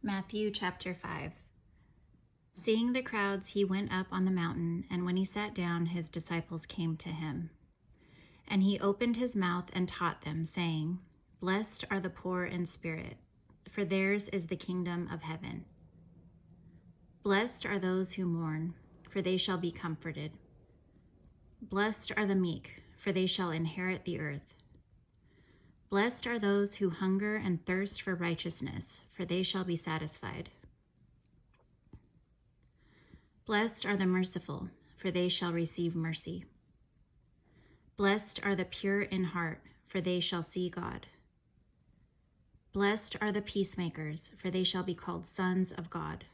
Matthew chapter 5. Seeing the crowds, he went up on the mountain, and when he sat down, his disciples came to him. And he opened his mouth and taught them, saying, Blessed are the poor in spirit, for theirs is the kingdom of heaven. Blessed are those who mourn, for they shall be comforted. Blessed are the meek, for they shall inherit the earth. Blessed are those who hunger and thirst for righteousness, for they shall be satisfied. Blessed are the merciful, for they shall receive mercy. Blessed are the pure in heart, for they shall see God. Blessed are the peacemakers, for they shall be called sons of God.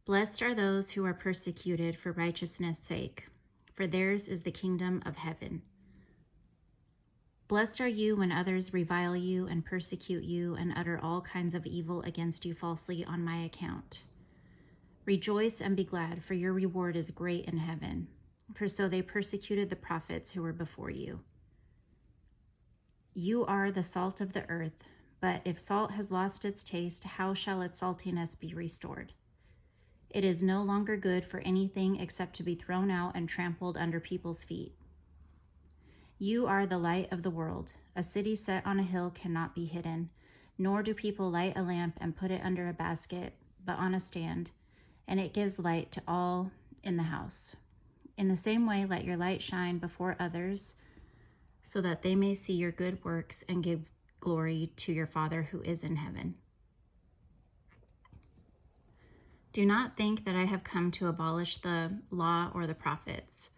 Blessed are those who are persecuted for righteousness' sake, for theirs is the kingdom of heaven. Blessed are you when others revile you and persecute you and utter all kinds of evil against you falsely on my account. Rejoice and be glad, for your reward is great in heaven, for so they persecuted the prophets who were before you. You are the salt of the earth, but if salt has lost its taste, how shall its saltiness be restored? It is no longer good for anything except to be thrown out and trampled under people's feet. You are the light of the world. A city set on a hill cannot be hidden, nor do people light a lamp and put it under a basket, but on a stand, and it gives light to all in the house. In the same way, let your light shine before others, so that they may see your good works and give glory to your Father who is in heaven. Do not think that I have come to abolish the law or the prophets.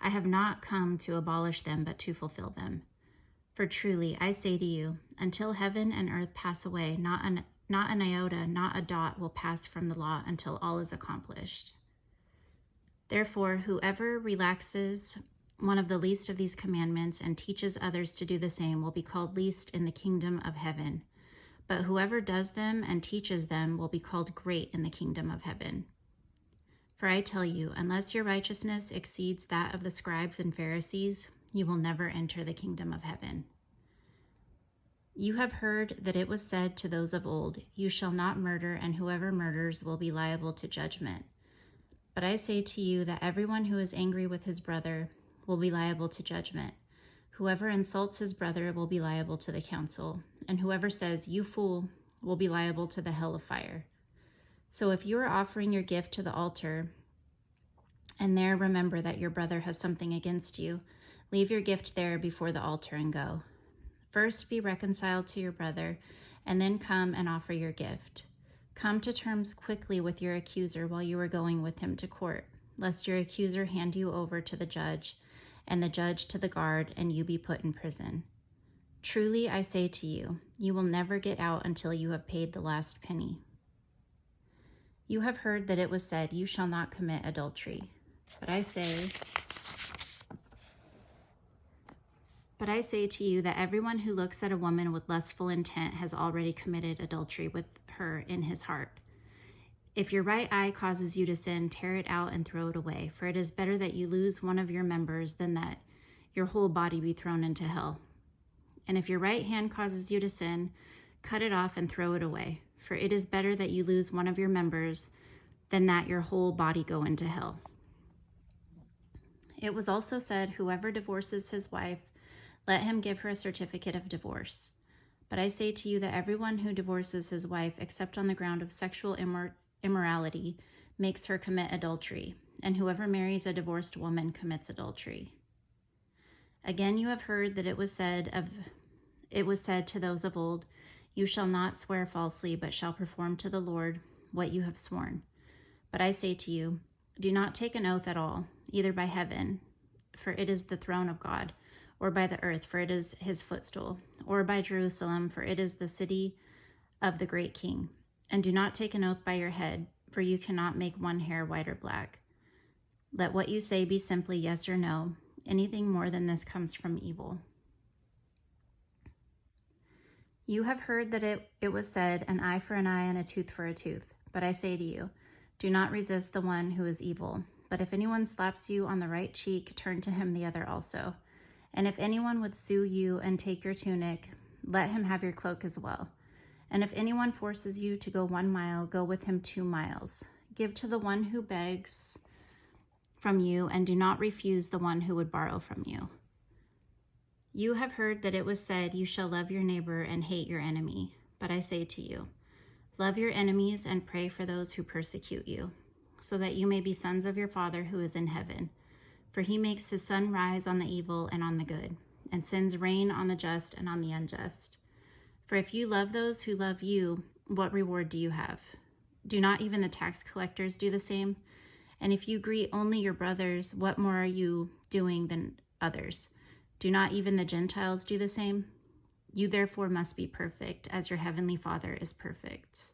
I have not come to abolish them, but to fulfill them. For truly, I say to you, until heaven and earth pass away, not an iota, not a dot will pass from the law until all is accomplished. Therefore, whoever relaxes one of the least of these commandments and teaches others to do the same will be called least in the kingdom of heaven. But whoever does them and teaches them will be called great in the kingdom of heaven. For I tell you, unless your righteousness exceeds that of the scribes and Pharisees, you will never enter the kingdom of heaven. You have heard that it was said to those of old, You shall not murder, and whoever murders will be liable to judgment. But I say to you that everyone who is angry with his brother will be liable to judgment. Whoever insults his brother will be liable to the council, and whoever says, You fool, will be liable to the hell of fire. So if you are offering your gift to the altar, and there remember that your brother has something against you, leave your gift there before the altar and go. First be reconciled to your brother, and then come and offer your gift. Come to terms quickly with your accuser while you are going with him to court, lest your accuser hand you over to the judge, and the judge to the guard, and you be put in prison. Truly I say to you, you will never get out until you have paid the last penny. You have heard that it was said, You shall not commit adultery. But I say to you that everyone who looks at a woman with lustful intent has already committed adultery with her in his heart. If your right eye causes you to sin, tear it out and throw it away, for it is better that you lose one of your members than that your whole body be thrown into hell. And if your right hand causes you to sin, cut it off and throw it away, for it is better that you lose one of your members than that your whole body go into hell. It was also said, Whoever divorces his wife, let him give her a certificate of divorce. But I say to you that everyone who divorces his wife, except on the ground of sexual immorality, makes her commit adultery, and whoever marries a divorced woman commits adultery. Again, you have heard that it was said to those of old, You shall not swear falsely, but shall perform to the Lord what you have sworn. But I say to you, do not take an oath at all, either by heaven, for it is the throne of God, or by the earth, for it is his footstool, or by Jerusalem, for it is the city of the great king. And do not take an oath by your head, for you cannot make one hair white or black. Let what you say be simply yes or no. Anything more than this comes from evil. You have heard that it was said, An eye for an eye and a tooth for a tooth. But I say to you, do not resist the one who is evil. But if anyone slaps you on the right cheek, turn to him the other also. And if anyone would sue you and take your tunic, let him have your cloak as well. And if anyone forces you to go 1 mile, go with him 2 miles. Give to the one who begs from you, and do not refuse the one who would borrow from you. You have heard that it was said, you shall love your neighbor and hate your enemy. But I say to you, love your enemies and pray for those who persecute you, so that you may be sons of your Father who is in heaven. For he makes his sun rise on the evil and on the good, and sends rain on the just and on the unjust. For if you love those who love you, what reward do you have? Do not even the tax collectors do the same? And if you greet only your brothers, what more are you doing than others? Do not even the Gentiles do the same? You therefore must be perfect, as your heavenly Father is perfect.